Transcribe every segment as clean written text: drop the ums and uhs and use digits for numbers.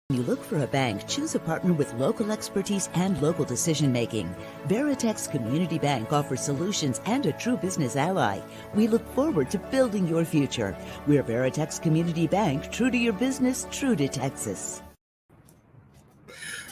When you look for a bank, choose a partner with local expertise and local decision-making. Veritex Community Bank offers solutions and a true business ally. We look forward to building your future. We're Veritex Community Bank, true to your business, true to Texas.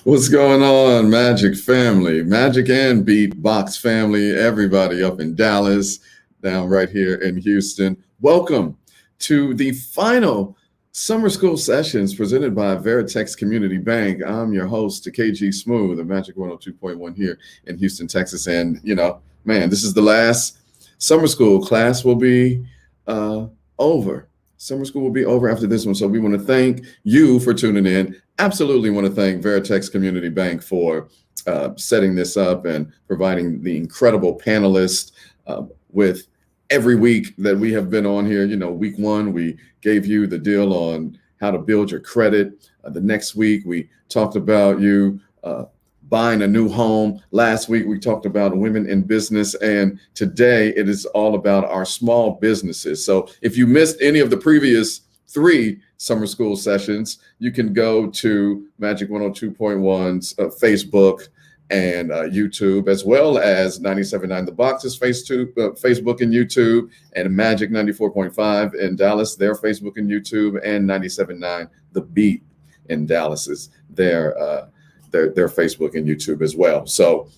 What's going on, Magic family, Magic and Beatbox family, everybody up in Dallas, down right here in Houston. Welcome to the final Summer School Sessions presented by Veritex Community Bank. I'm your host, KG Smooth, the Magic 102.1 here in Houston, Texas. And, this is the last summer school. Class will be over. Summer school will be over after this one. So we want to thank you for tuning in. Absolutely want to thank Veritex Community Bank for setting this up and providing the incredible panelists with every week that we have been on here. Week one, we gave you the deal on how to build your credit. The next week, we talked about you buying a new home. Last week, we talked about women in business. And today, it is all about our small businesses. So if you missed any of the previous 3 summer school sessions, you can go to Magic 102.1's Facebook and YouTube, as well as 97.9 The Box's Facebook and YouTube, and Magic 94.5 in Dallas, their Facebook and YouTube, and 97.9 The Beat in Dallas is their Facebook and YouTube as well. So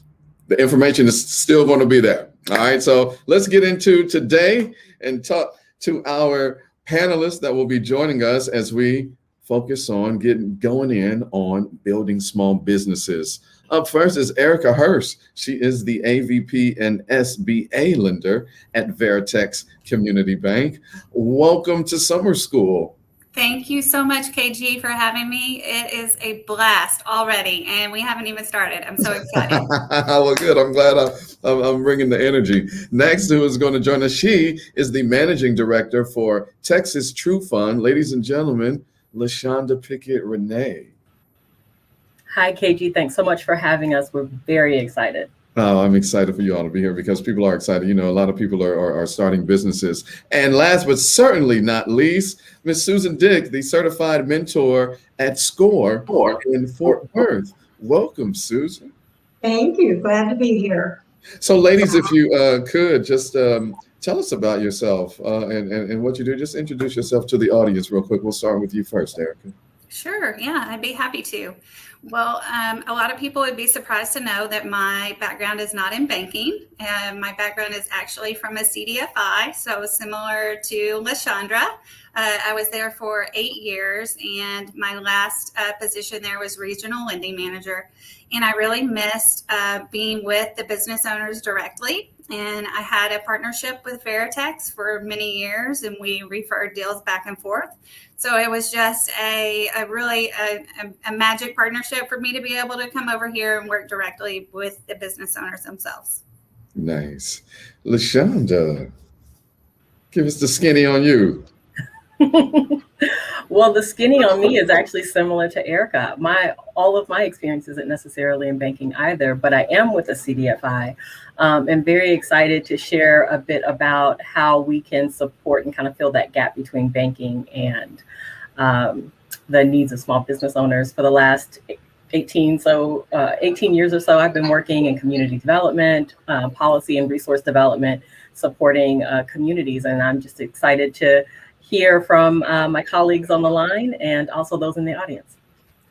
the information is still going to be there. All right, so let's get into today and talk to our panelists that will be joining us as we focus on going in on building small businesses. Up first is Erica Hearst. She is the AVP and SBA lender at Veritex Community Bank. Welcome to summer school. Thank you so much, KG, for having me. It is a blast already, and we haven't even started. I'm so excited. Well, good. I'm glad I'm bringing the energy. Next, who is going to join us? She is the managing director for Texas True Fund. Ladies and gentlemen, LaShonda Pickett-Renee. Hi, KG. Thanks so much for having us. We're very excited. Oh, I'm excited for you all to be here because people are excited. A lot of people are starting businesses. And last but certainly not least, Miss Susan Dick, the certified mentor at SCORE in Fort Worth. Welcome, Susan. Thank you. Glad to be here. So, ladies, if you could just tell us about yourself and what you do. Just introduce yourself to the audience real quick. We'll start with you first, Erica. Sure. Yeah, I'd be happy to. Well, a lot of people would be surprised to know that my background is not in banking. My background is actually from a CDFI, so similar to LaShondra. I was there for 8 years, and my last position there was regional lending manager. And I really missed being with the business owners directly. And I had a partnership with Veritex for many years, and we referred deals back and forth. So it was just a really magic partnership for me to be able to come over here and work directly with the business owners themselves. Nice. LaShonda, give us the skinny on you. Well, the skinny on me is actually similar to Erica. All of my experience isn't necessarily in banking either, but I am with a CDFI. And very excited to share a bit about how we can support and kind of fill that gap between banking and the needs of small business owners. For the last 18 years or so, I've been working in community development, policy and resource development, supporting communities. And I'm just excited to hear from my colleagues on the line and also those in the audience.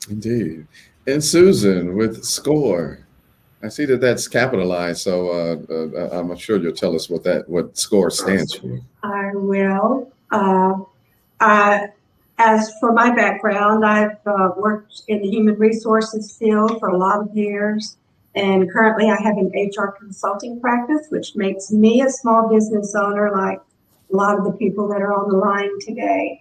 Indeed. And Susan with SCORE. I see that that's capitalized, so I'm sure you'll tell us what SCORE stands for. I will. As for my background, I've worked in the human resources field for a lot of years, and currently I have an HR consulting practice, which makes me a small business owner like a lot of the people that are on the line today.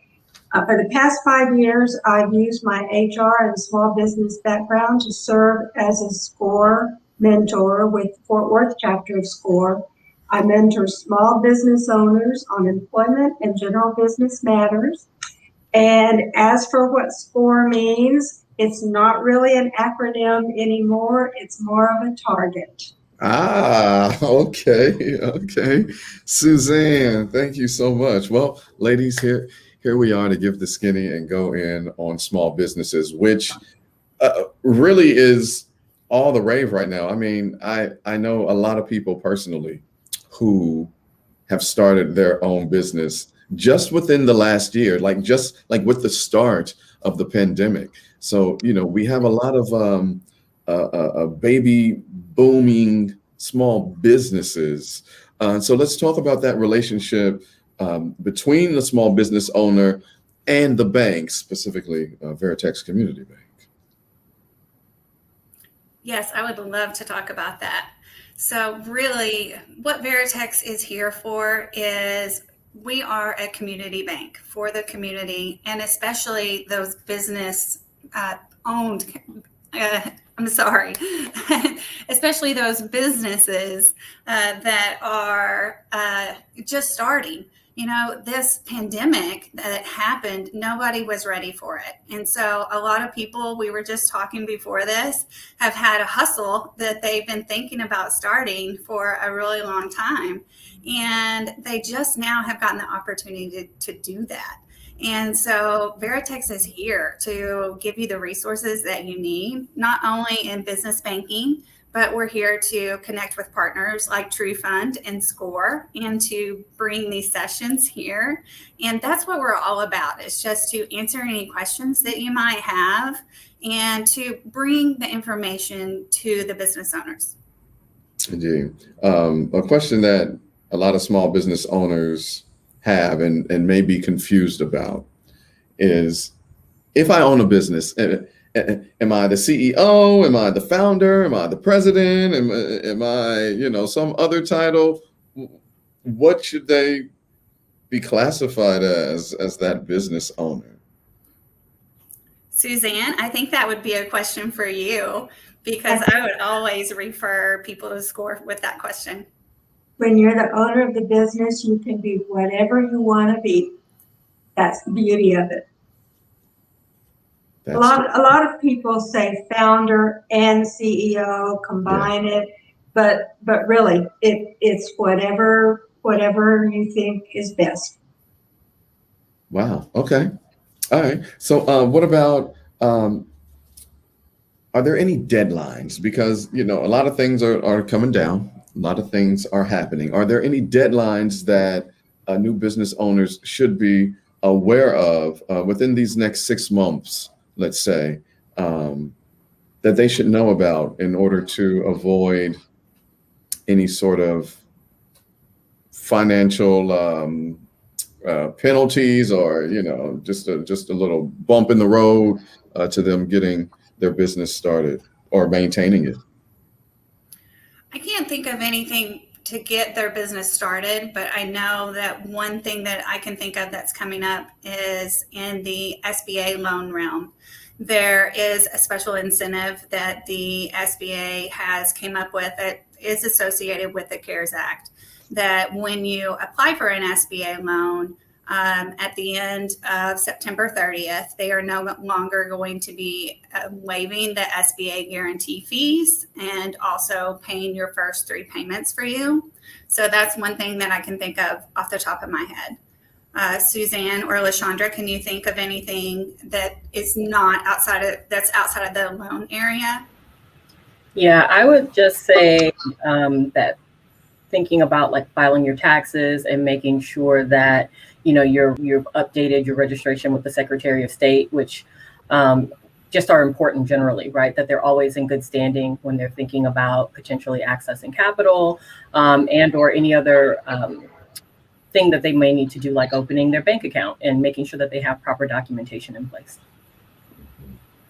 For the past 5 years, I've used my HR and small business background to serve as a SCORE mentor with Fort Worth chapter of SCORE. I mentor small business owners on employment and general business matters. And as for what SCORE means, it's not really an acronym anymore. It's more of a target. Okay. Suzanne, thank you so much. Well, ladies, here here we are to give the skinny and go in on small businesses, which really is all the rave right now. I mean, I know a lot of people personally who have started their own business just within the last year, just like with the start of the pandemic. So, we have a lot of baby booming small businesses. So let's talk about that relationship between the small business owner and the bank, specifically Veritex Community Bank. Yes, I would love to talk about that. So really, what Veritex is here for is we are a community bank for the community, and especially those business owned, I'm sorry, especially those businesses that are just starting. This pandemic that happened, nobody was ready for it. And so a lot of people, we were just talking before this, have had a hustle that they've been thinking about starting for a really long time. And they just now have gotten the opportunity to do that. And so Veritex is here to give you the resources that you need, not only in business banking, but we're here to connect with partners like TrueFund and Score and to bring these sessions here. And that's what we're all about. It's just to answer any questions that you might have and to bring the information to the business owners. Indeed. A question that a lot of small business owners have and may be confused about is, if I own a business, am I the CEO? Am I the founder? Am I the president? Am I, some other title? What should they be classified as that business owner? Suzanne, I think that would be a question for you, because I would always refer people to Score with that question. When you're the owner of the business, you can be whatever you want to be. That's the beauty of it. A lot of people say founder and CEO, combine it, but really it's whatever you think is best. Wow. Okay. All right. So what about, are there any deadlines? Because, a lot of things are coming down. A lot of things are happening. Are there any deadlines that new business owners should be aware of within these next 6 months, let's say, that they should know about in order to avoid any sort of financial penalties or, just a little bump in the road to them getting their business started or maintaining it? I can't think of anything to get their business started, but I know that one thing that I can think of that's coming up is in the SBA loan realm. There is a special incentive that the SBA has came up with that is associated with the CARES Act, that when you apply for an SBA loan, at the end of September 30th, they are no longer going to be waiving the SBA guarantee fees and also paying your first 3 payments for you. So that's one thing that I can think of off the top of my head. Suzanne or LaShondra, can you think of anything that is not outside of the loan area? Yeah, I would just say that thinking about like filing your taxes and making sure that you've updated your registration with the Secretary of State, which just are important generally, right? That they're always in good standing when they're thinking about potentially accessing capital and or any other thing that they may need to do, like opening their bank account and making sure that they have proper documentation in place.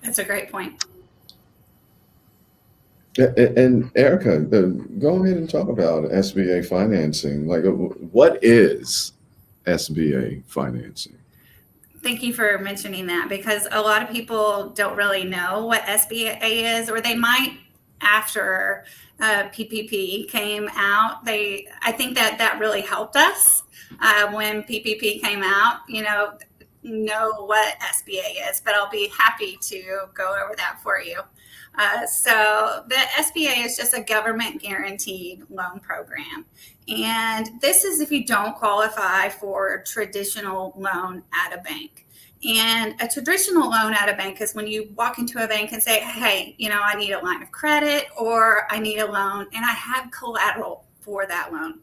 That's a great point. And Erica, go ahead and talk about SBA financing. Like, what is SBA financing? Thank you for mentioning that, because a lot of people don't really know what SBA is, or they might after PPP came out. I think that really helped us when PPP came out. know what SBA is, but I'll be happy to go over that for you. So the SBA is just a government guaranteed loan program. And this is if you don't qualify for a traditional loan at a bank. And a traditional loan at a bank is when you walk into a bank and say, hey, I need a line of credit or I need a loan and I have collateral for that loan.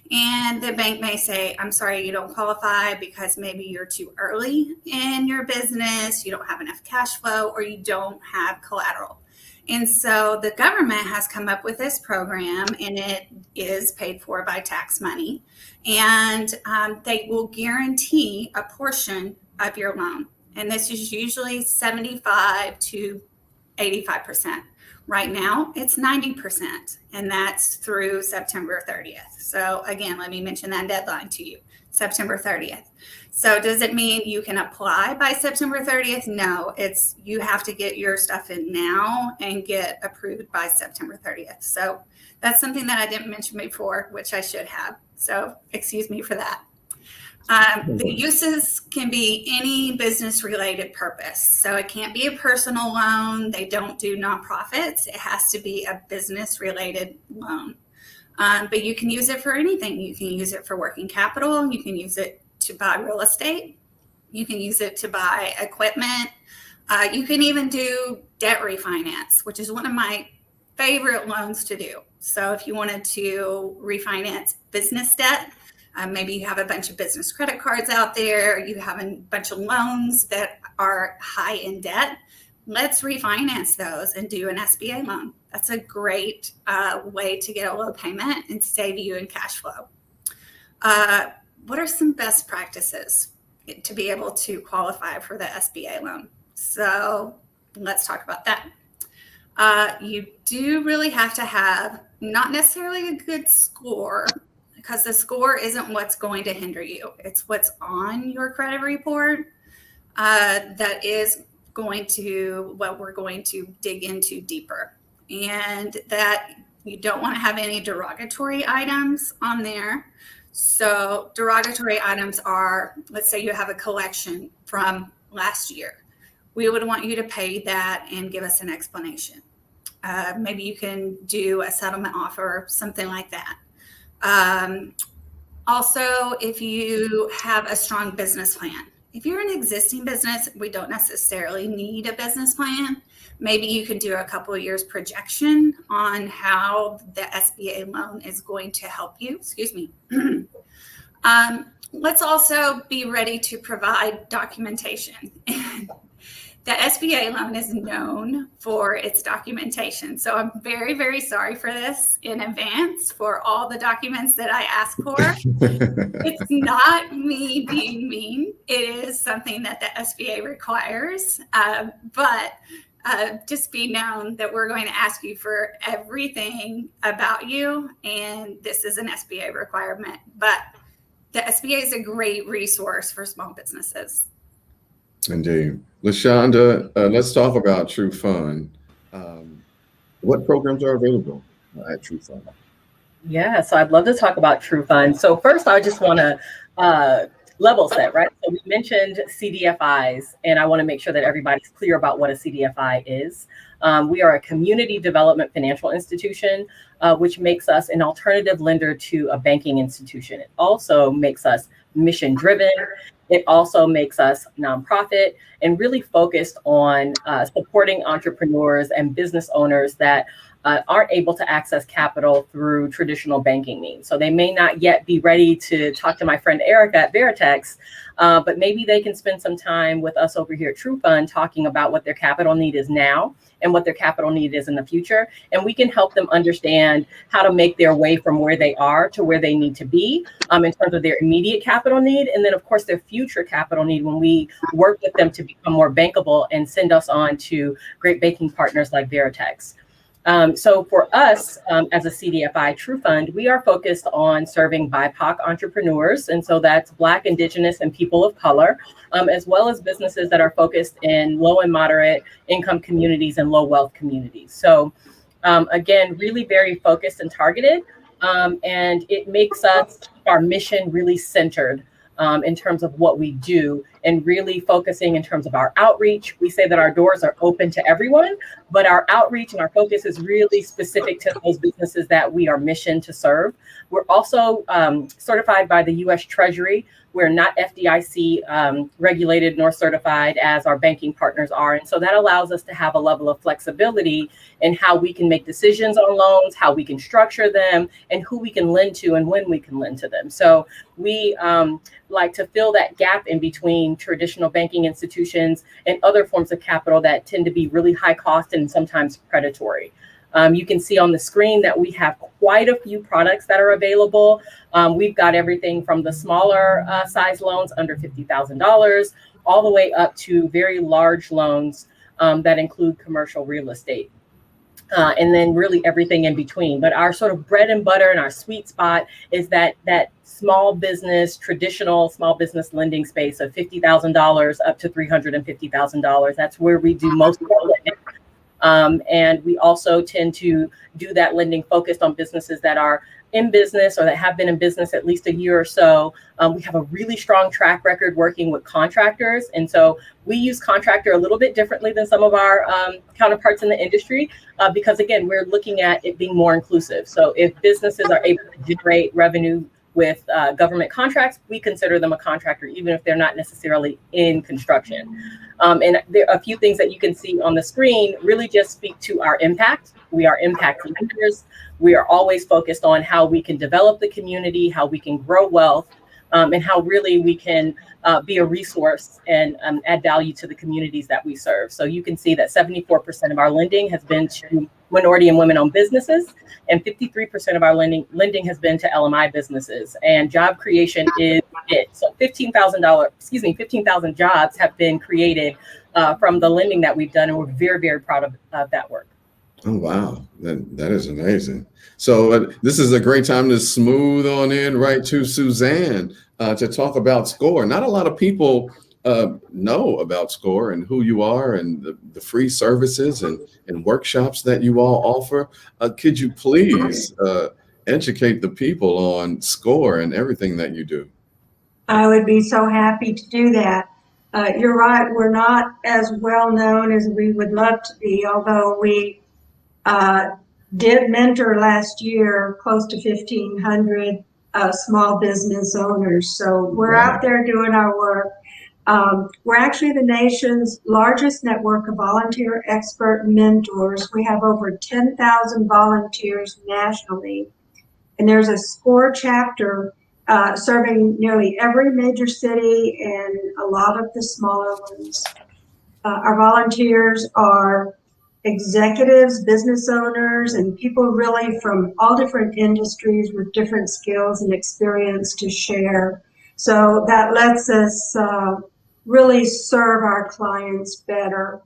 And the bank may say, I'm sorry, you don't qualify because maybe you're too early in your business, you don't have enough cash flow, or you don't have collateral. And so the government has come up with this program, and it is paid for by tax money. And they will guarantee a portion of your loan. And this is usually 75 to 85%. Right now, it's 90%, and that's through September 30th. So again, let me mention that deadline to you, September 30th. So does it mean you can apply by September 30th? No, you have to get your stuff in now and get approved by September 30th. So that's something that I didn't mention before, which I should have. So excuse me for that. The uses can be any business related purpose. So it can't be a personal loan. They don't do nonprofits. It has to be a business related loan. But you can use it for anything. You can use it for working capital. You can use it to buy real estate. You can use it to buy equipment. You can even do debt refinance, which is one of my favorite loans to do. So if you wanted to refinance business debt, maybe you have a bunch of business credit cards out there, you have a bunch of loans that are high in debt, let's refinance those and do an SBA loan. That's a great way to get a low payment and save you in cash flow. What are some best practices to be able to qualify for the SBA loan? So let's talk about that. You do really have to have not necessarily a good score, because the score isn't what's going to hinder you. It's what's on your credit report that is what we're going to dig into deeper. And that you don't want to have any derogatory items on there. So derogatory items are, let's say you have a collection from last year. We would want you to pay that and give us an explanation. Maybe you can do a settlement offer, something like that. Also, if you have a strong business plan, if you're an existing business, we don't necessarily need a business plan. Maybe you can do a couple of years projection on how the SBA loan is going to help you. Excuse me. Let's also be ready to provide documentation. The SBA loan is known for its documentation. So I'm very, very sorry for this in advance for all the documents that I ask for. It's not me being mean. It is something that the SBA requires. But just be known that we're going to ask you for everything about you. And this is an SBA requirement. But the SBA is a great resource for small businesses. Indeed. LaShonda, let's talk about True Fund. What programs are available at True Fund? Yeah, so I'd love to talk about True Fund. So first, I just want to level set, right? So we mentioned CDFIs, and I want to make sure that everybody's clear about what a CDFI is. We are a community development financial institution, which makes us an alternative lender to a banking institution. It also makes us mission driven. It also makes us nonprofit and really focused on supporting entrepreneurs and business owners that aren't able to access capital through traditional banking means. So they may not yet be ready to talk to my friend Erica at Veritex, but maybe they can spend some time with us over here at True Fund talking about what their capital need is now and what their capital need is in the future. And we can help them understand how to make their way from where they are to where they need to be in terms of their immediate capital need. And then, of course, their future capital need when we work with them to become more bankable and send us on to great banking partners like Veritex. So for us, as a CDFI True Fund, we are focused on serving BIPOC entrepreneurs. And so that's Black, Indigenous, and people of color, as well as businesses that are focused in low and moderate income communities and low wealth communities. So again, really very focused and targeted. And it makes our mission really centered in terms of what we do, and really focusing in terms of our outreach. We say that our doors are open to everyone, but our outreach and our focus is really specific to those businesses that we are mission to serve. We're also certified by the U.S. Treasury. We're not FDIC regulated nor certified as our banking partners are. And so that allows us to have a level of flexibility in how we can make decisions on loans, how we can structure them, and who we can lend to and when we can lend to them. So we like to fill that gap in between traditional banking institutions and other forms of capital that tend to be really high cost and sometimes predatory. You can see on the screen that we have quite a few products that are available. We've got everything from the smaller size loans under $50,000 all the way up to very large loans that include commercial real estate. And then really everything in between. But our sort of bread and butter and our sweet spot is that small business, traditional small business lending space of $50,000 up to $350,000. That's where we do most of our lending. And we also tend to do that lending focused on businesses that are in business or that have been in business at least a year or so. We have a really strong track record working with contractors. And so we use contractor a little bit differently than some of our counterparts in the industry, because again, we're looking at it being more inclusive. So if businesses are able to generate revenue with government contracts, we consider them a contractor, even if they're not necessarily in construction. And there are a few things that you can see on the screen really just speak to our impact. We are impact leaders. We are always focused on how we can develop the community, how we can grow wealth, and how really we can be a resource and add value to the communities that we serve. So you can see that 74% of our lending has been to minority and women-owned businesses, and 53% of our lending has been to LMI businesses. And job creation is it. So 15,000 jobs have been created from the lending that we've done, and we're very, very proud of that work. Oh, wow. That is amazing. So this is a great time to smooth on in right to Suzanne to talk about SCORE. Not a lot of people know about SCORE and who you are and the free services and workshops that you all offer. Could you please educate the people on SCORE and everything that you do? I would be so happy to do that. You're right, we're not as well known as we would love to be, although we did mentor last year close to 1,500 small business owners. So we're out there doing our work. We're actually the nation's largest network of volunteer expert mentors. We have over 10,000 volunteers nationally. And there's a SCORE chapter serving nearly every major city and a lot of the smaller ones. Our volunteers are executives, business owners, and people really from all different industries with different skills and experience to share. So that lets us really serve our clients better.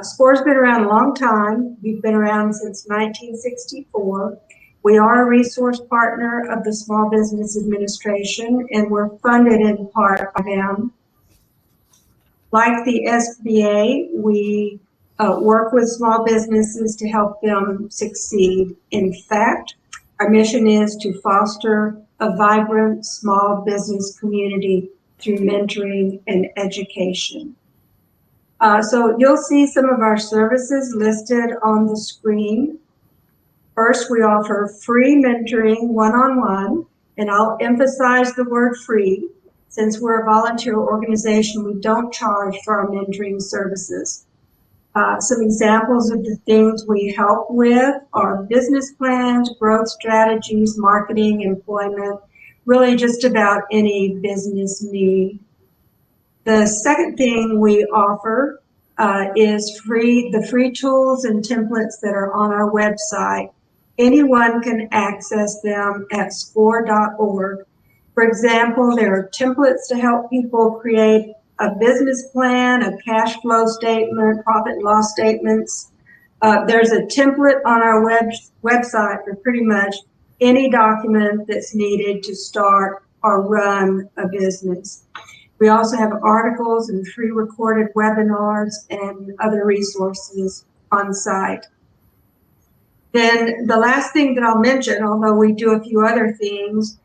SCORE's been around a long time. We've been around since 1964. We are a resource partner of the Small Business Administration, and we're funded in part by them. Like the SBA, we work with small businesses to help them succeed. In fact, our mission is to foster a vibrant small business community through mentoring and education. So you'll see some of our services listed on the screen. First, we offer free mentoring one-on-one, and I'll emphasize the word free. Since we're a volunteer organization, we don't charge for our mentoring services. Some examples of the things we help with are business plans, growth strategies, marketing, employment, really just about any business need. The second thing we offer is the free tools and templates that are on our website. Anyone can access them at score.org. For example, there are templates to help people create a business plan, a cash flow statement, profit and loss statements. There's a template on our website for pretty much any document that's needed to start or run a business. We also have articles and free recorded webinars and other resources on site. Then the last thing that I'll mention, although we do a few other things,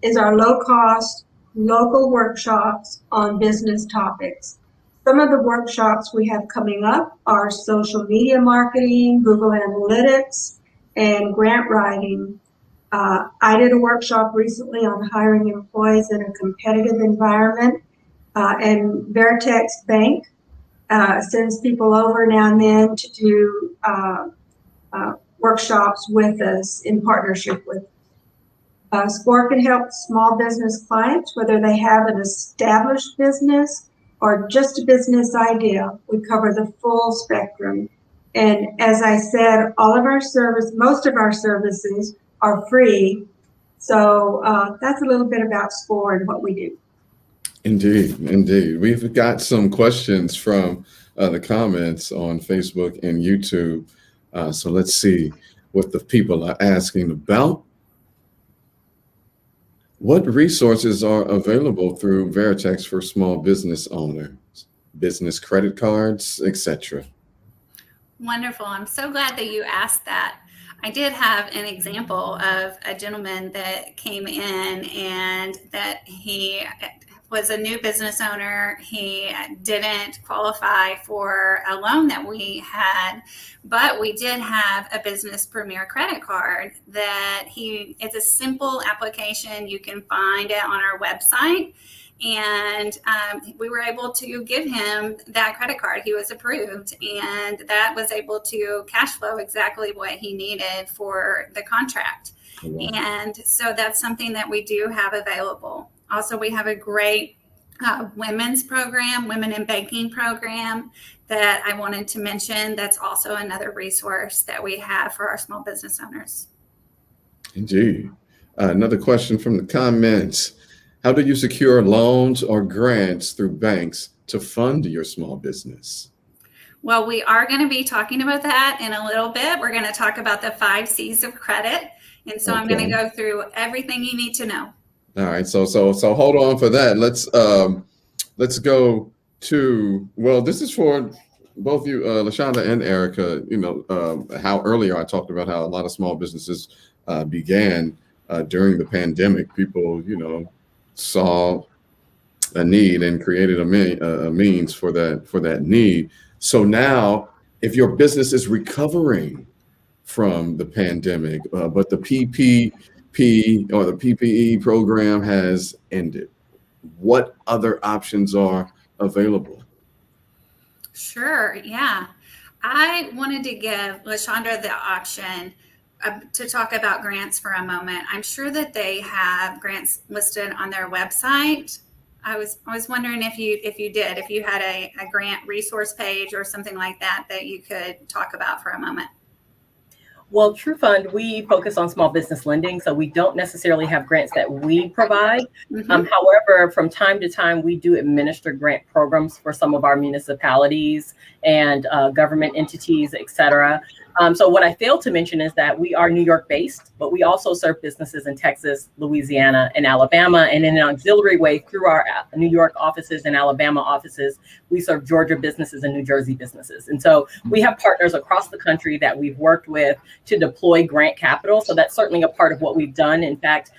is our low-cost local workshops on business topics. Some of the workshops we have coming up are social media marketing, Google Analytics, and grant writing. I did a workshop recently on hiring employees in a competitive environment, and Veritex Bank sends people over now and then to do workshops with us in partnership with. SCORE can help small business clients, whether they have an established business or just a business idea. We cover the full spectrum. And as I said, most of our services are free. So that's a little bit about SCORE and what we do. Indeed, indeed. We've got some questions from the comments on Facebook and YouTube. So let's see what the people are asking about. What resources are available through Veritex for small business owners? Business credit cards, etc. Wonderful. I'm so glad that you asked that. I did have an example of a gentleman that came in and that he was a new business owner. He didn't qualify for a loan that we had, but we did have a Business Premier credit card that it's a simple application. You can find it on our website. And we were able to give him that credit card. He was approved, and that was able to cash flow exactly what he needed for the contract. Wow. And so that's something that we do have available. Also, we have a great women's program, women in banking program that I wanted to mention. That's also another resource that we have for our small business owners. Indeed. Another question from the comments. How do you secure loans or grants through banks to fund your small business? Well, we are going to be talking about that in a little bit. We're going to talk about the 5 C's of credit. And so I'm going to go through everything you need to know. All right. So hold on for that. Let's go to, well, this is for both you, LaShonda and Erica. You know, how earlier I talked about how a lot of small businesses began during the pandemic. People, saw a need and created a means for that need. So now, if your business is recovering from the pandemic, but the PPP or the PPE program has ended, what other options are available? Sure. Yeah. I wanted to give LaShonda the option to talk about grants for a moment. I'm sure that they have grants listed on their website. I was wondering if you had a grant resource page or something like that you could talk about for a moment. Well, True Fund, we focus on small business lending, so we don't necessarily have grants that we provide. Mm-hmm. However, from time to time, we do administer grant programs for some of our municipalities and government entities, et cetera. So what I failed to mention is that we are New York based, but we also serve businesses in Texas, Louisiana, and Alabama. And in an auxiliary way through our New York offices and Alabama offices, we serve Georgia businesses and New Jersey businesses. And so we have partners across the country that we've worked with to deploy grant capital. So that's certainly a part of what we've done. In fact,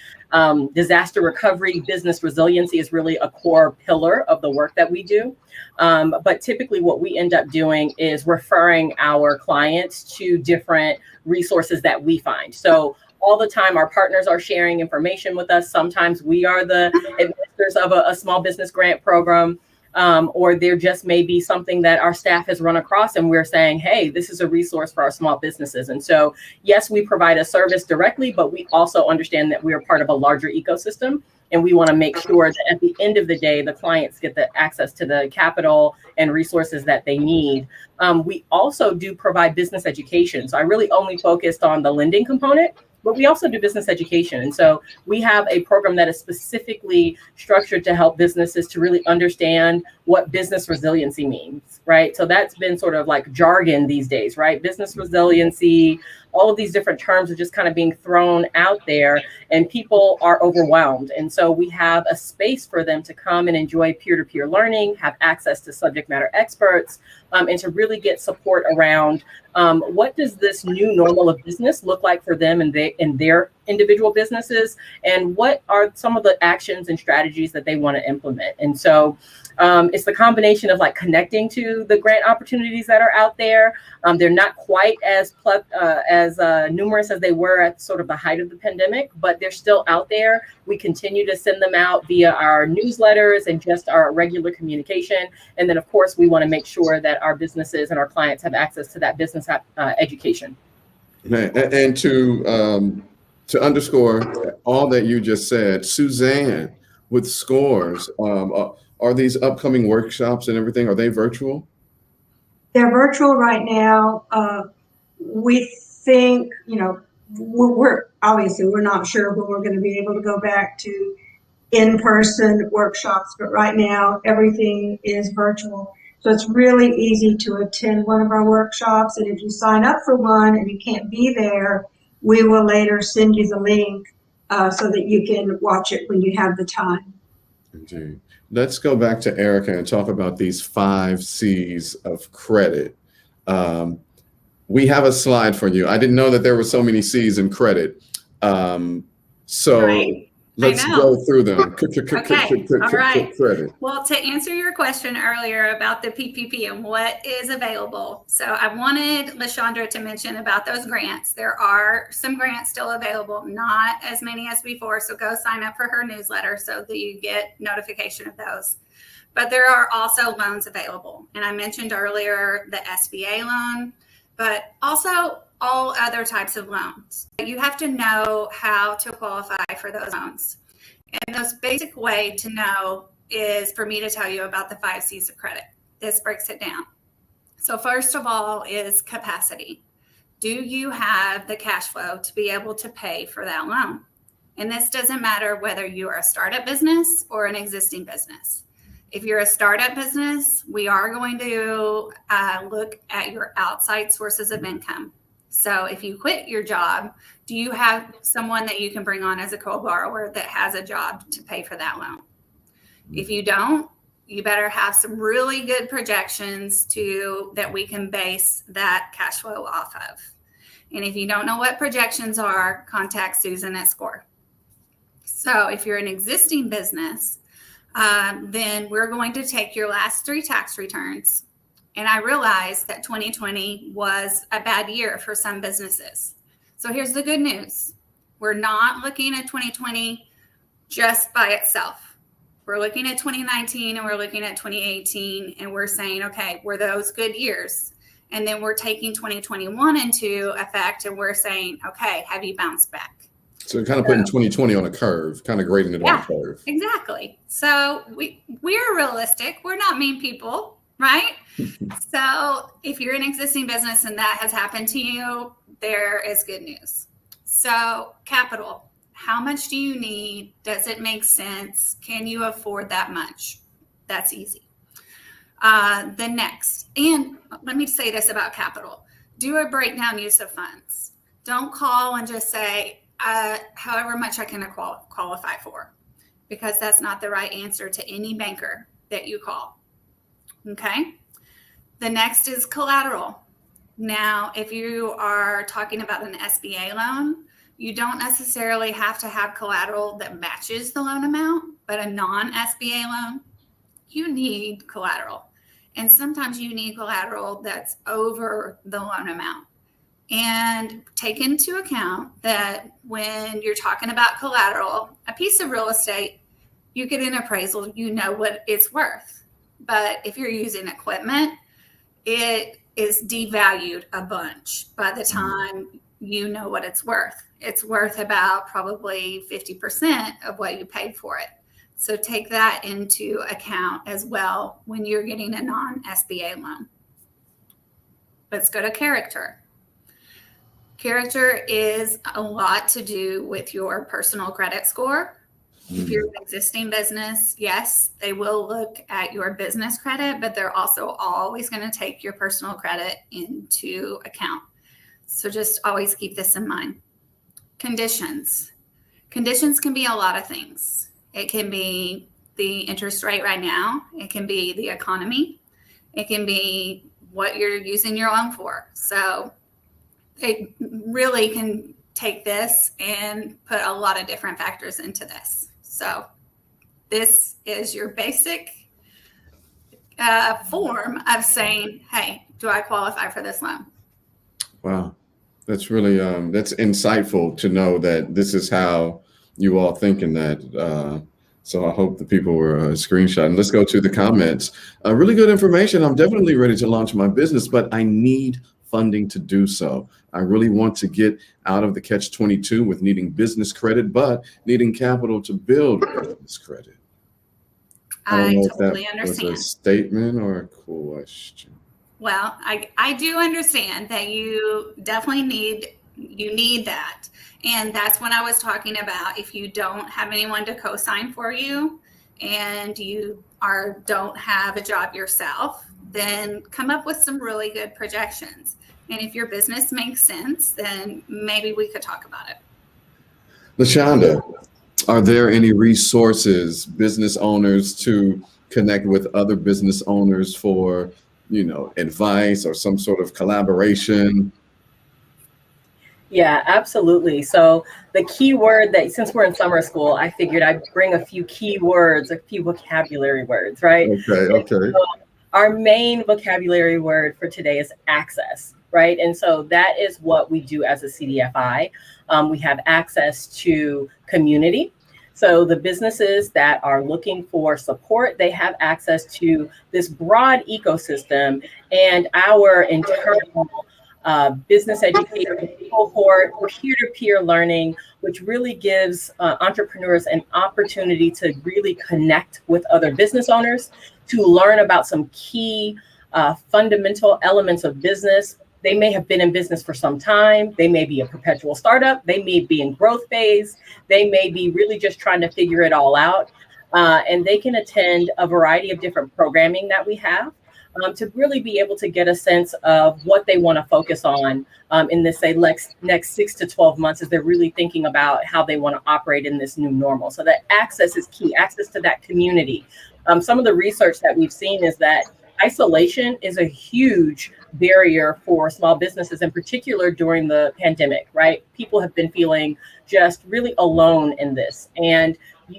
disaster recovery, business resiliency is really a core pillar of the work that we do. But typically what we end up doing is referring our clients to different resources that we find. So all the time, our partners are sharing information with us. Sometimes we are the administrators of a small business grant program. Or there just may be something that our staff has run across and we're saying, hey, this is a resource for our small businesses. And so, yes, we provide a service directly, but we also understand that we are part of a larger ecosystem. And we want to make sure that at the end of the day, the clients get the access to the capital and resources that they need. We also do provide business education. So I really only focused on the lending component, but we also do business education. And so we have a program that is specifically structured to help businesses to really understand what business resiliency means, right? So that's been sort of like jargon these days, right? Business resiliency, all of these different terms are just kind of being thrown out there and people are overwhelmed. And so we have a space for them to come and enjoy peer-to-peer learning, have access to subject matter experts, and to really get support around what does this new normal of business look like for them and their individual businesses and what are some of the actions and strategies that they want to implement. And so it's the combination of like connecting to the grant opportunities that are out there. They're not quite as numerous as they were at sort of the height of the pandemic, but they're still out there. We continue to send them out via our newsletters and just our regular communication. And then, of course, we want to make sure that our businesses and our clients have access to that business education. And to underscore all that you just said, Suzanne, with SCORES, are these upcoming workshops and everything, are they virtual? They're virtual right now. We think, we're obviously, we're not sure when we're going to be able to go back to in-person workshops, but right now everything is virtual. So it's really easy to attend one of our workshops. And if you sign up for one and you can't be there, we will later send you the link so that you can watch it when you have the time. Indeed. Let's go back to Erica and talk about these 5 C's of credit. We have a slide for you. I didn't know that there were so many C's in credit. Right. Let's go through them. Okay. All right. Credit. Well, to answer your question earlier about the PPP and what is available. So I wanted LaShondra to mention about those grants. There are some grants still available, not as many as before. So go sign up for her newsletter so that you get notification of those. But there are also loans available. And I mentioned earlier the SBA loan, but also all other types of loans. You have to know how to qualify for those loans. And the most basic way to know is for me to tell you about the 5 C's of credit. This breaks it down. So first of all is capacity. Do you have the cash flow to be able to pay for that loan? And this doesn't matter whether you are a startup business or an existing business. If you're a startup business, we are going to look at your outside sources of income. So if you quit your job, do you have someone that you can bring on as a co-borrower that has a job to pay for that loan? If you don't, you better have some really good projections that we can base that cash flow off of. And if you don't know what projections are, contact Susan at SCORE. So if you're an existing business, then we're going to take your last 3 tax returns. And I realized that 2020 was a bad year for some businesses. So here's the good news. We're not looking at 2020 just by itself. We're looking at 2019 and we're looking at 2018 and we're saying, okay, were those good years? And then we're taking 2021 into effect and we're saying, okay, have you bounced back? So kind of putting 2020 on a curve, kind of grading it on a curve. Exactly. So we're realistic. We're not mean people, right? So if you're an existing business and that has happened to you, there is good news. So capital, how much do you need? Does it make sense? Can you afford that much? That's easy. The next, and let me say this about capital, do a breakdown use of funds. Don't call and just say, however much I can qualify for, because that's not the right answer to any banker that you call. Okay. The next is collateral. Now, if you are talking about an SBA loan, you don't necessarily have to have collateral that matches the loan amount, but a non-SBA loan, you need collateral. And sometimes you need collateral that's over the loan amount. And take into account that when you're talking about collateral, a piece of real estate, you get an appraisal, you know what it's worth. But if you're using equipment, it is devalued a bunch by the time you know what it's worth. It's worth about probably 50% of what you paid for it. So take that into account as well when you're getting a non-SBA loan. Let's go to character. Character is a lot to do with your personal credit score. If you're an existing business, yes, they will look at your business credit, but they're also always going to take your personal credit into account. So just always keep this in mind. Conditions. Conditions can be a lot of things. It can be the interest rate right now. It can be the economy. It can be what you're using your loan for. So it really can take this and put a lot of different factors into this. So this is your basic form of saying, hey, do I qualify for this loan? Wow. That's really, that's insightful to know that this is how you all thinking that. So I hope the people were screenshotting. Let's go to the comments. Really good information. I'm definitely ready to launch my business, but I need funding to do so. I really want to get out of the catch-22 with needing business credit, but needing capital to build business credit. I don't know totally if that understand. was a statement or a question. Well, I do understand that you definitely need that. And that's when I was talking about, if you don't have anyone to co-sign for you and you don't have a job yourself, then come up with some really good projections. And if your business makes sense, then maybe we could talk about it. LaShonda, are there any resources, business owners to connect with other business owners for, advice or some sort of collaboration? Yeah, absolutely. So the key word that, since we're in summer school, I figured I'd bring a few key words, a few vocabulary words, right? Okay. So our main vocabulary word for today is access, right? And so that is what we do as a CDFI. We have access to community. So the businesses that are looking for support, they have access to this broad ecosystem and our internal business education cohort, peer-to-peer learning, which really gives entrepreneurs an opportunity to really connect with other business owners, to learn about some key fundamental elements of business. They may have been in business for some time. They may be a perpetual startup. They may be in growth phase. They may be really just trying to figure it all out. And they can attend a variety of different programming that we have to really be able to get a sense of what they want to focus on in this, say, next 6 to 12 months, as they're really thinking about how they want to operate in this new normal. So that access is key, access to that community. Some of the research that we've seen is that isolation is a huge barrier for small businesses, in particular during the pandemic, right? People have been feeling just really alone in this. And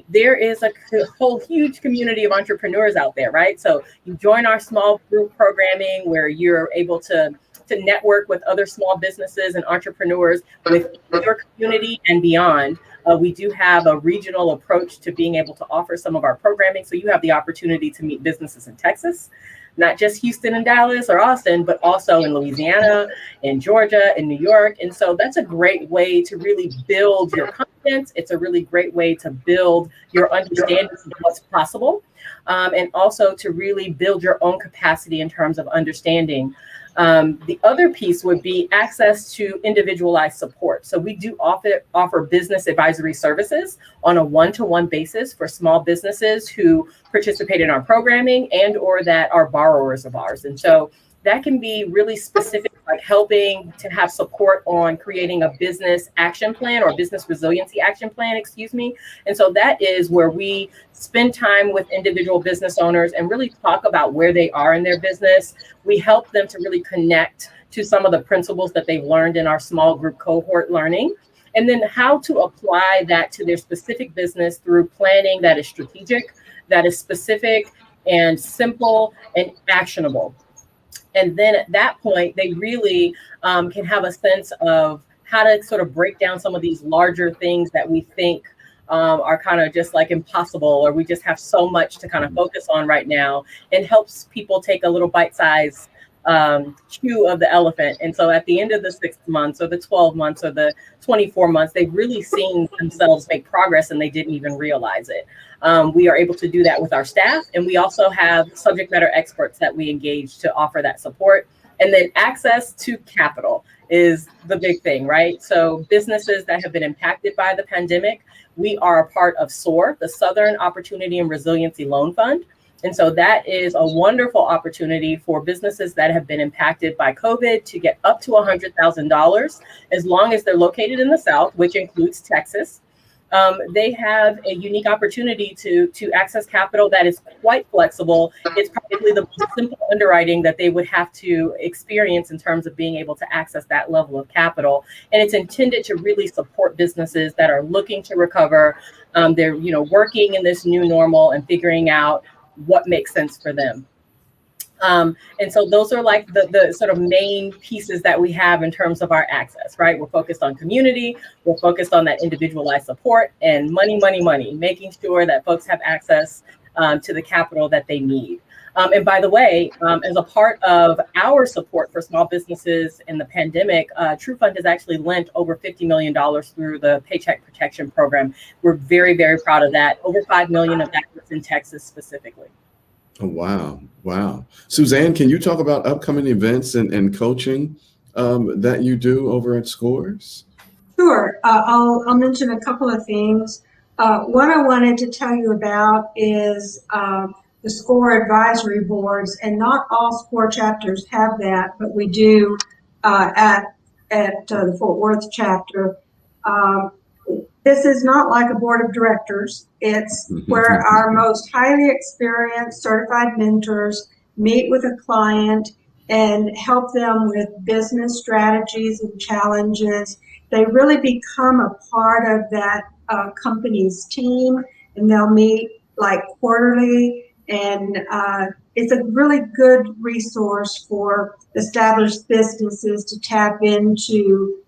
there is a whole huge community of entrepreneurs out there, right? So you join our small group programming where you're able to network with other small businesses and entrepreneurs with your community and beyond. We do have a regional approach to being able to offer some of our programming. So you have the opportunity to meet businesses in Texas, not just Houston and Dallas or Austin, but also in Louisiana, in Georgia, in New York. And so that's a great way to really build your confidence. It's a really great way to build your understanding of what's possible, and also to really build your own capacity in terms of understanding. The other piece would be access to individualized support. So we do offer business advisory services on a one-to-one basis for small businesses who participate in our programming and or that are borrowers of ours. And so that can be really specific, like helping to have support on creating a business action plan or business resiliency action plan, And so that is where we spend time with individual business owners and really talk about where they are in their business. We help them to really connect to some of the principles that they've learned in our small group cohort learning, and then how to apply that to their specific business through planning that is strategic, that is specific and simple and actionable. And then at that point, they really can have a sense of how to sort of break down some of these larger things that we think are kind of just like impossible, or we just have so much to kind of focus on right now, and helps people take a little bite-sized chew of the elephant. And so at the end of the 6 months or the 12 months or the 24 months, they've really seen themselves make progress and they didn't even realize it. We are able to do that with our staff. And we also have subject matter experts that we engage to offer that support. And then access to capital is the big thing, right? So businesses that have been impacted by the pandemic, we are a part of SOAR, the Southern Opportunity and Resiliency Loan Fund. And so that is a wonderful opportunity for businesses that have been impacted by COVID to get up to $100,000, as long as they're located in the South, which includes Texas. they have a unique opportunity to access capital that is quite flexible. It's probably the most simple underwriting that they would have to experience in terms of being able to access that level of capital. And it's intended to really support businesses that are looking to recover. They're working in this new normal and figuring out what makes sense for them. And so those are like the sort of main pieces that we have in terms of our access, right? We're focused on community, we're focused on that individualized support, and money, making sure that folks have access to the capital that they need. And by the way, as a part of our support for small businesses in the pandemic, TrueFund has actually lent over $50 million through the Paycheck Protection Program. We're very, very proud of that. Over $5 million of that was in Texas specifically. Oh, wow. Suzanne, can you talk about upcoming events and coaching that you do over at Scores? Sure. I'll mention a couple of things. One I wanted to tell you about is the SCORE advisory boards, and not all SCORE chapters have that, but we do at the Fort Worth chapter. This is not like a board of directors. It's where our most highly experienced certified mentors meet with a client and help them with business strategies and challenges. They really become a part of that company's team, and they'll meet like quarterly. And it's a really good resource for established businesses to tap into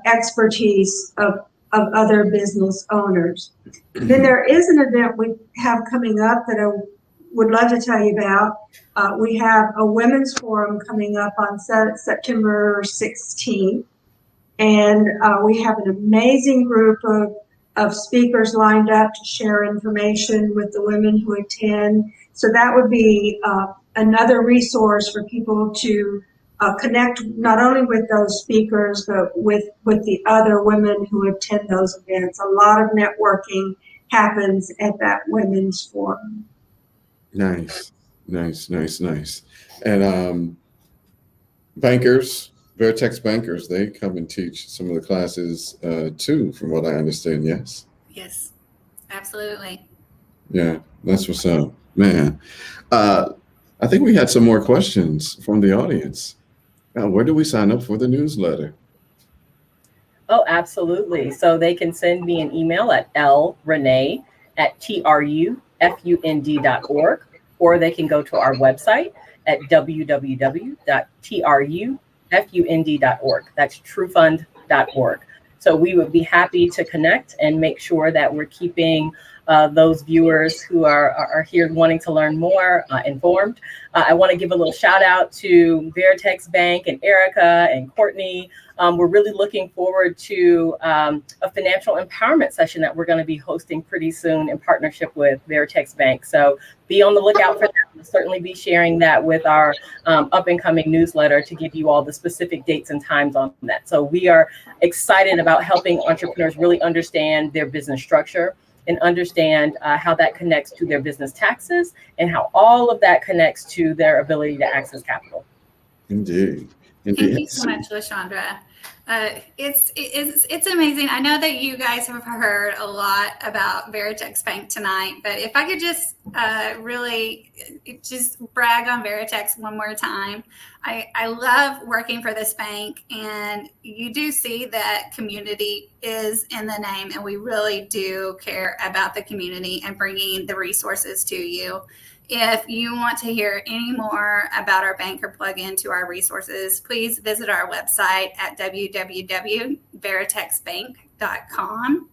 expertise of other business owners. Then there is an event we have coming up that I would love to tell you about. We have a women's forum coming up on September 16th. And we have an amazing group of speakers lined up to share information with the women who attend. So that would be another resource for people to connect not only with those speakers, but with the other women who attend those events. A lot of networking happens at that women's forum. Nice. And bankers, Veritex bankers, they come and teach some of the classes too, from what I understand. Yes, absolutely. Yeah, that's what's up, man. I think we had some more questions from the audience. Where do we sign up for the newsletter? Oh, absolutely. So they can send me an email at lrenee@trufund.org, or they can go to our website at www.trufund.org. That's trufund.org. So we would be happy to connect and make sure that we're keeping those viewers who are here wanting to learn more informed. I want to give a little shout out to Veritex Bank and Erica and Courtney. We're really looking forward to a financial empowerment session that we're going to be hosting pretty soon in partnership with Veritex Bank. So be on the lookout for that. We'll certainly be sharing that with our up and coming newsletter to give you all the specific dates and times on that. So we are excited about helping entrepreneurs really understand their business structure and understand how that connects to their business taxes and how all of that connects to their ability to access capital. Indeed. Thank you so much, LaShondra. It's amazing. I know that you guys have heard a lot about Veritex Bank tonight, but if I could just really just brag on Veritex one more time. I love working for this bank, and you do see that community is in the name, and we really do care about the community and bringing the resources to you. If you want to hear any more about our bank or plug into our resources, please visit our website at www.veritexbank.com.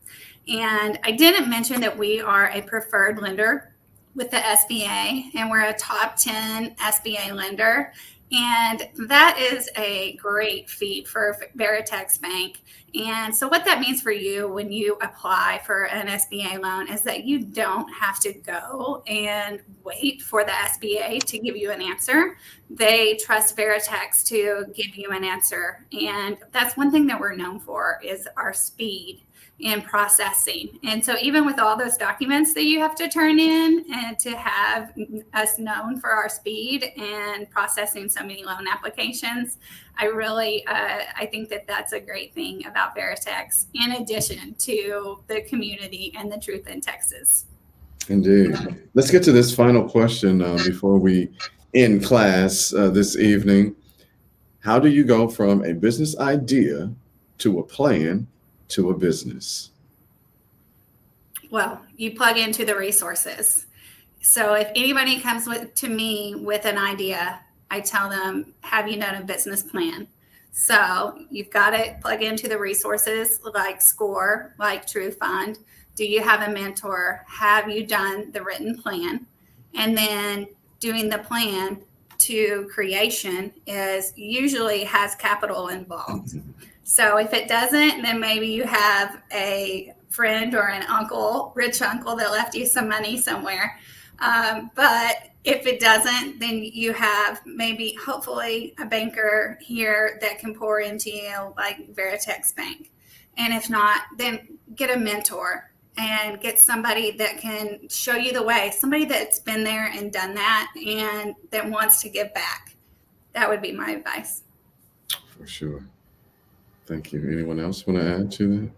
And I didn't mention that we are a preferred lender with the SBA, and we're a top 10 SBA lender. And that is a great feat for Veritex Bank. And so what that means for you when you apply for an SBA loan is that you don't have to go and wait for the SBA to give you an answer. They trust Veritex to give you an answer. And that's one thing that we're known for is our speed. in processing. And so even with all those documents that you have to turn in, and to have us known for our speed and processing so many loan applications, I really, I think that that's a great thing about Veritex, in addition to the community and the truth in Texas. Indeed. Let's get to this final question before we end class this evening. How do you go from a business idea to a plan to a business? Well, you plug into the resources. So if anybody comes to me with an idea, I tell them, have you done a business plan? So you've got to plug into the resources like SCORE, like True Fund. Do you have a mentor? Have you done the written plan? And then doing the plan to creation is usually has capital involved. So if it doesn't, then maybe you have a friend or an uncle, rich uncle, that left you some money somewhere. But if it doesn't, then you have maybe, hopefully, a banker here that can pour into you, like Veritex Bank. And if not, then get a mentor and get somebody that can show you the way, somebody that's been there and done that and that wants to give back. That would be my advice. For sure. Thank you. Anyone else want to add to that?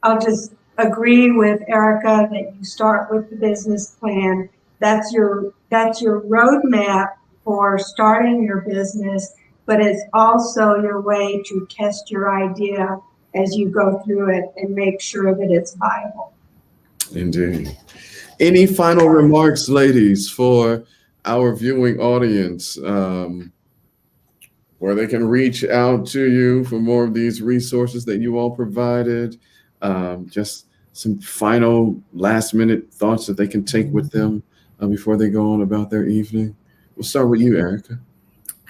I'll just agree with Erica that you start with the business plan. That's your roadmap for starting your business, but it's also your way to test your idea as you go through it and make sure that it's viable. Indeed. Any final remarks, ladies, for our viewing audience, where they can reach out to you for more of these resources that you all provided? Just some final last-minute thoughts that they can take with them before they go on about their evening. We'll start with you, Erica.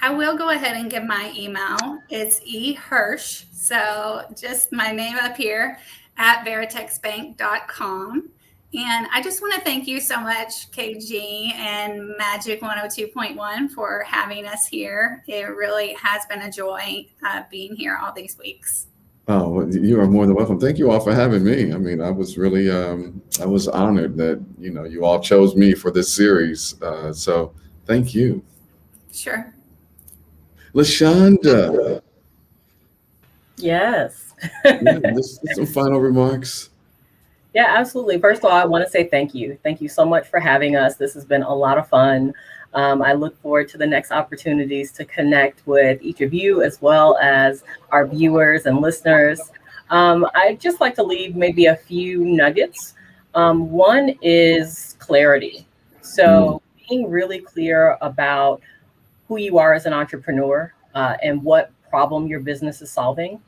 I will go ahead and give my email. It's Hearst, so just my name up here, at veritexbank.com. And I just want to thank you so much, KG and Magic 102.1, for having us here. It really has been a joy being here all these weeks. Oh, well, you are more than welcome. Thank you all for having me. I mean, I was really, I was honored that, you all chose me for this series. So thank you. Sure. LaShonda. Yes. Just some final remarks. Yeah, absolutely. First of all, I want to say thank you. Thank you so much for having us. This has been a lot of fun. I look forward to the next opportunities to connect with each of you, as well as our viewers and listeners. I'd just like to leave maybe a few nuggets. One is clarity. So being really clear about who you are as an entrepreneur and what problem your business is solving.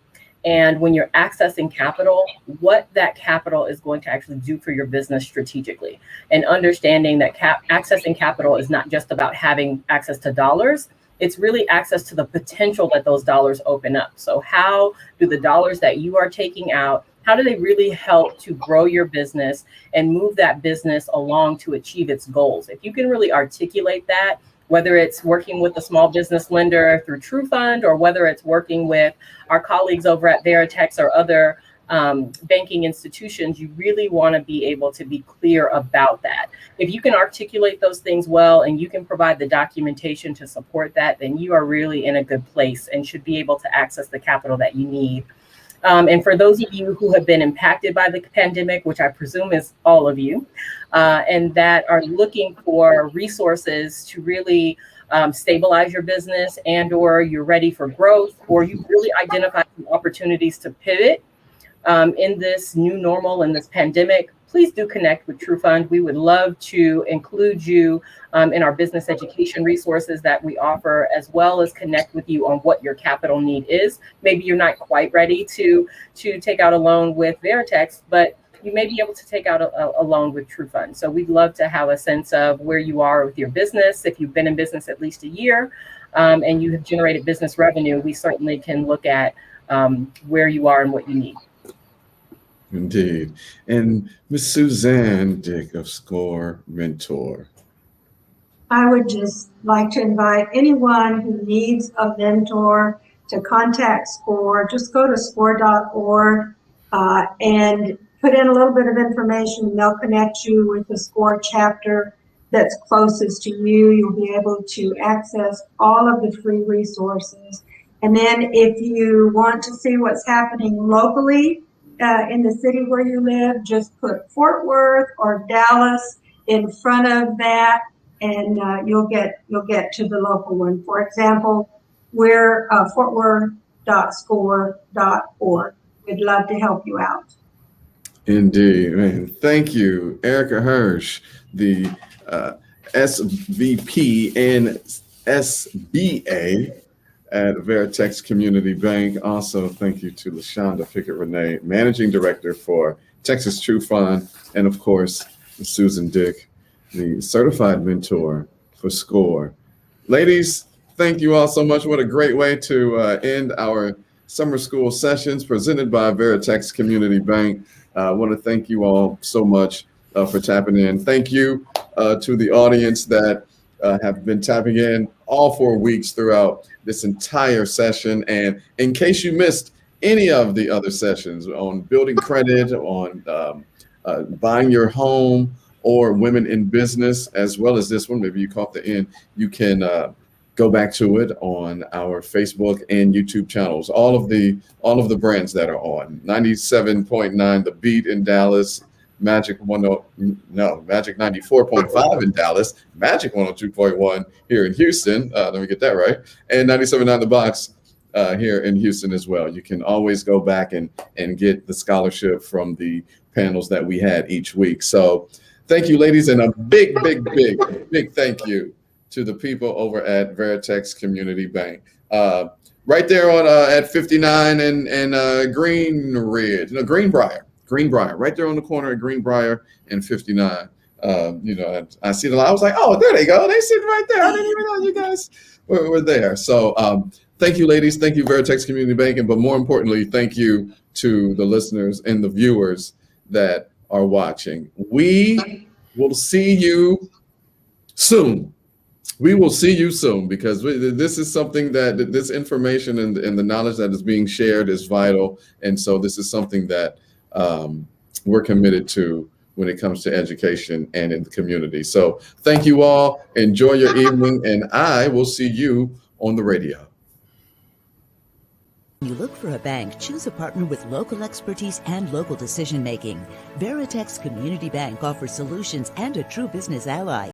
And when you're accessing capital, what that capital is going to actually do for your business strategically. And understanding that accessing capital is not just about having access to dollars, it's really access to the potential that those dollars open up. So how do the dollars that you are taking out, how do they really help to grow your business and move that business along to achieve its goals? If you can really articulate that, whether it's working with a small business lender through True Fund, or whether it's working with our colleagues over at Veritex or other banking institutions, you really want to be able to be clear about that. If you can articulate those things well and you can provide the documentation to support that, then you are really in a good place and should be able to access the capital that you need. And for those of you who have been impacted by the pandemic, which I presume is all of you, and that are looking for resources to really stabilize your business, and or you're ready for growth, or you really identified some opportunities to pivot in this new normal, in this pandemic, please do connect with True Fund. We would love to include you in our business education resources that we offer, as well as connect with you on what your capital need is. Maybe you're not quite ready to take out a loan with Veritex, but you may be able to take out a loan with True Fund. So we'd love to have a sense of where you are with your business. If you've been in business at least a year and you have generated business revenue, we certainly can look at where you are and what you need. Indeed. And Ms. Suzanne Dick of SCORE Mentor. I would just like to invite anyone who needs a mentor to contact SCORE. Just go to score.org and put in a little bit of information, and they'll connect you with the Score chapter that's closest to you. You'll be able to access all of the free resources. And then if you want to see what's happening locally in the city where you live, just put Fort Worth or Dallas in front of that, and you'll get to the local one. For example, we're fortworth.score.org. We'd love to help you out. Indeed, man. Thank you, Erica Hirsch, the SVP and SBA at Veritex Community Bank. Also, thank you to LaShonda Pickett-Renee, Managing Director for Texas True Fund, and of course, Susan Dick, the Certified Mentor for SCORE. Ladies, thank you all so much. What a great way to end our summer school sessions presented by Veritex Community Bank. I want to thank you all so much for tapping in. Thank you to the audience that have been tapping in all 4 weeks throughout this entire session. And in case you missed any of the other sessions on building credit, on buying your home, or women in business, as well as this one, maybe you caught the end, you can go back to it on our Facebook and YouTube channels. All of the brands that are on 97.9 The Beat in Dallas, Magic 94.5 in Dallas, Magic 102.1 here in Houston. Let me get that right, and 97.9 The Box here in Houston as well. You can always go back and get the scholarship from the panels that we had each week. So thank you, ladies, and a big thank you to the people over at Veritex Community Bank. Right there on at 59 and Greenbrier, right there on the corner of Greenbrier and 59. I see the line. I was like, oh, there they go. They sitting right there. I didn't even know you guys were there. So thank you, ladies. Thank you, Veritex Community Bank. But more importantly, thank you to the listeners and the viewers that are watching. We will see you soon. We will see you soon, because this is something that this information and the knowledge that is being shared is vital. And so this is something that we're committed to when it comes to education and in the community. So thank you all. Enjoy your evening, and I will see you on the radio. When you look for a bank, choose a partner with local expertise and local decision making. Veritex Community Bank offers solutions and a true business ally.